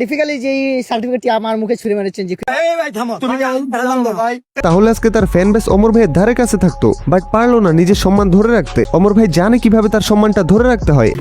Difficultly যেই সার্টিফিকেটটি আমার মুখে ছুঁড়ে মেরেছেন যে তাহলে আজকে তার ফ্যান বেস অমর ভাইয়ের ধারে কাছে থাকতো, বাট পারলো না নিজের সম্মান ধরে রাখতে। অমর ভাই জানে কিভাবে তার সম্মানটা ধরে রাখতে হয়।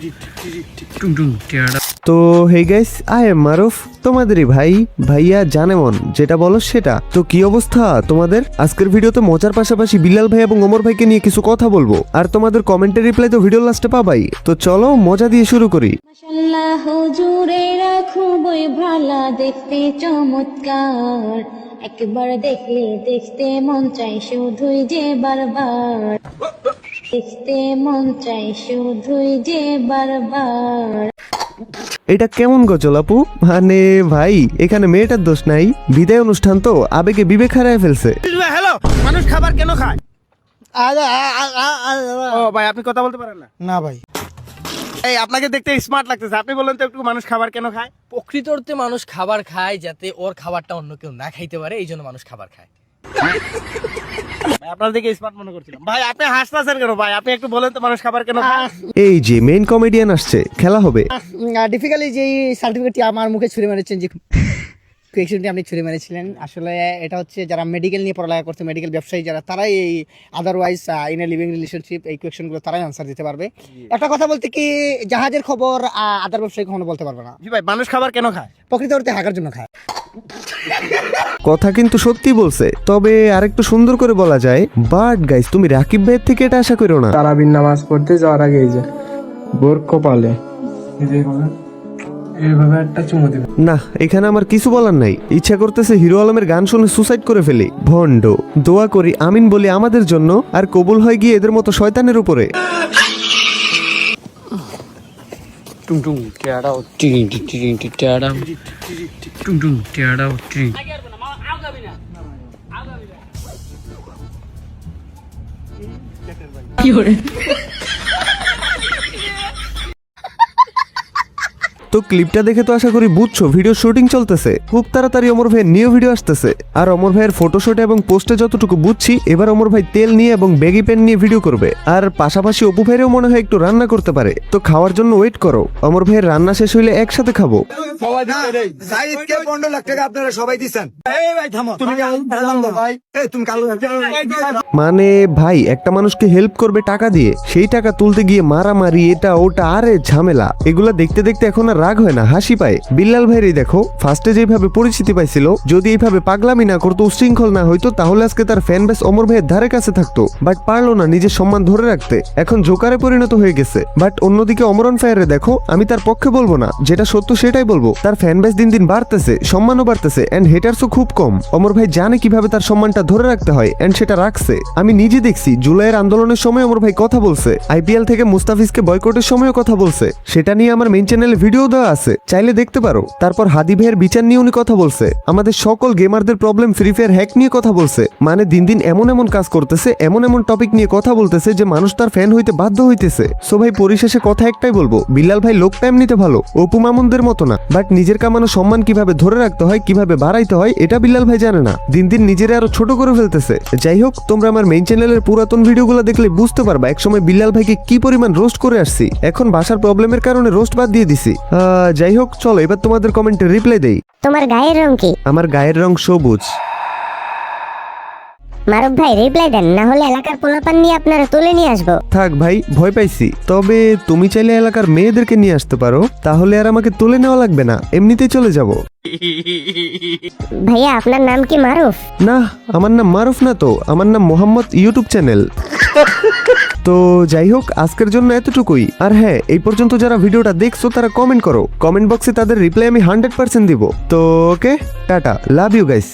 তো হেই গাইস, আই এম মারুফ, তোমাদেরই ভাই, ভাইয়া জানেমন, যেটা বলো সেটা। তো কি অবস্থা তোমাদের? আজকের ভিডিওতে মজার পাশাপাশি বিল্লাল ভাই এবং ওমর ভাইকে নিয়ে কিছু কথা বলবো, আর তোমাদের কমেন্টের রিপ্লাই তো ভিডিও লাস্টে পাবাই। তো চলো মজা দিয়ে শুরু করি। মাশাআল্লাহ হুজুরে রাখবই ভালা দেখতে চমৎকার, একবার দেখলে দেখতে মন চাই শুধুই যে বারবার, দেখতে মন চাই শুধুই যে বারবার। এটা কেমন গজল আপু? মানে ভাই, এখানে মেয়েটার দোষ নাই, বিদায় অনুষ্ঠান তো আবেগে বিবেক হারায় ফেলছে। হ্যালো, মানুষ খাবার কেন খায়? ও ভাই, আপনি কথা বলতে পারেন না? না ভাই, এই আপনাকে দেখতে স্মার্ট লাগতেছে, আপনি বলেন তো একটু মানুষ খাবার কেন খায়? প্রকৃত অর্থে মানুষ খাবার খায় যাতে ওর খাবারটা অন্য কেউ না খাইতে পারে, এই জন্য মানুষ খাবার খায়। ভাই আপনার দিকে স্মার্ট মনে করছিলাম। ভাই আপনি হাসতেছেন কেন ভাই? আপনি একটু বলেন তো মানুষ খাবার কেন খায়? এই যে মেইন কমেডিয়ান আসছে, খেলা হবে। ডিফিকাল্টলি যেই সার্টিফিকেটটি আমার মুখে ছুঁড়ে মেরেছেন যে কোয়েকশনটি আপনি ছুঁড়ে মেরেছিলেন, আসলে এটা হচ্ছে যারা মেডিকেল নিয়ে পড়ালেখা করছে, মেডিকেল ব্যবসায়ী যারা, তারাই এই otherwise in a living relationship এই কোয়েকশনগুলো তারাই আনসার দিতে পারবে। একটা কথা বলতে কি, জাহাজের খবর আদার ব্যবসায়ী কখনো বলতে পারবে না। জি ভাই, মানুষ খাবার কেন খায়? প্রকৃত অর্থে হাঁকার জন্য খায়। কথা কিন্তু সত্যি বলছে, তবে আরেকটু সুন্দর করে বলা যায়। বাট গাইস, তুমি রাকিব ভাইয়ের থেকে এটা আশা করো না। তারাবির নামাজ পড়তে যাওয়ার আগে এই যে বোর কপালে এইভাবে একটা চুমু দিবে। না, এখানে আমার কিছু বলার নাই। ইচ্ছা করতেছে হিরো আলমের গান শুনে সুসাইড করে ফেলি। ভন্ড। দোয়া করি আমিন বলি আমাদের জন্য, আর কবুল হয় গিয়ে এদের মতো শয়তানের উপরে। তো ক্লিপটা দেখে তো আশা করি বুঝছো ভিডিও শুটিং চলতেছে, খুব তাড়াতাড়ি অমর ভাইয়ের নিউ ভিডিও আসতেছে। আর অমর ভাইয়ের ফটোশুট এবং পোস্টে যতটুকু বুঝছি, এবার অমর ভাই তেল নিয়ে এবং ব্যাগি পেন নিয়ে ভিডিও করবে। আর পাশাপাশি অপু ভাইয়েরও মনে হয় একটু রান্না করতে পারে। তো খাওয়ার জন্য ওয়েট করো, অমর ভাইয়ের রান্না শেষ হইলে একসাথে খাবো। মানে ভাই, একটা মানুষকে হেল্প করবে টাকা দিয়ে, সেই টাকা তুলতে গিয়ে মারামারি, এটা ওটা, আরে ঝামেলা। এগুলা দেখতে দেখতে এখন আর রাগ হয় না, হাসি পায়। বিল্লাল ভাইয়েরই দেখো, ফার্স্টে যেভাবে পরিচিতি পাইছিল, যদি এইভাবে পাগলামি না করতো, উশৃঙ্খল না হইতো, তাহলে আজকে তার ফ্যান বেস অমর ভাইয়ের ধারে কাছে থাকতো। বাট পারলো না নিজের সম্মান ধরে রাখতে, এখন জোকারে পরিণত হয়ে গেছে। বাট অন্যদিকে অমরন ফায়ারে দেখো, আমি তার পক্ষে বলবো না, যেটা সত্য সেটাই বলবো। তার ফ্যান বেস দিন দিন বাড়তেছে, সম্মানও বাড়তেছে, এন্ড হেটারসও খুব কম। অমর ভাই জানে কিভাবে তার সম্মানটা ধরে রাখতে হয়, এন্ড সেটা রাখছে। আমি নিজে দেখছি, জুলাইয়ের আন্দোলনের সময় অমর ভাই কথা বলছে, আইপিএল থেকে মুস্তাফিজকে বয়কটের সময়ও কথা বলছে। সেটা নিয়ে আমার মেইন চ্যানেলে ভিডিও দেওয়া আছে, চাইলে দেখতে পারো। তারপর হাদি ভাইয়ের বিচার নিয়ে উনি কথা বলছে, আমাদের সকল গেমারদের প্রবলেম ফ্রি ফায়ার হ্যাক নিয়ে কথা বলছে। মানে দিন দিন এমন এমন কাজ করতেছে, এমন এমন টপিক নিয়ে কথা বলতেছে যে মানুষ তার ফ্যান হইতে বাধ্য হইতেছে। সো ভাই, পরিশেষে কথা একটাই বলবো, বিল্লাল ভাই লোকটা এমনিতে ভালো, অপু মামুনদের মতো না। বাট নিজের কামানো সম্মান কিভাবে ধরে রাখতে হয়, কিভাবে বাড়াইতে হয়, এটা বিল্লাল ভাই জানে না। দিন দিন নিজেরা আরো ছোট করে ফেলতেছে। যাই হোক, তোমরা আমার মেইন চ্যানেলের পুরাতন ভিডিওগুলো দেখলে বুঝতে পারবা একসময় বিল্লাল ভাইকে কি পরিমাণ রোস্ট করে আসছি। এখন বাসার প্রবলেমের কারণে রোস্ট বাদ দিয়ে দিছি। যাই হোক, চলো এবার তোমাদের কমেন্টে রিপ্লাই দেই। তোমার গায়ের রং কি? আমার গায়ের রং সবুজ। মারুফ ভাই রিপ্লাই দেন, না হলে এলাকার পোলাপান নিয়ে আপনারা তুলে নিয়ে আসবো। থাক ভাই, ভয় পাইছি। তবে তুমি চাইলে এলাকার মেয়েদেরকে নিয়ে আসতে পারো, তাহলে আর আমাকে তুলে নেওয়া লাগবে না, এমনিতেই চলে যাব। ভাইয়া আপনার নাম কি মারুফ? না, আমার নাম মারুফ না তো, আমার নাম মোহাম্মদ ইউটিউব চ্যানেল। তো যাই হোক, আজকের জন্য এতটুকুই। আর হ্যাঁ, এই পর্যন্ত যারা ভিডিওটা দেখছো তারা কমেন্ট করো, কমেন্ট বক্সে তাদের রিপ্লাই আমি 100% দিব। তো ওকে, টাটা, লাভ ইউ গাইস।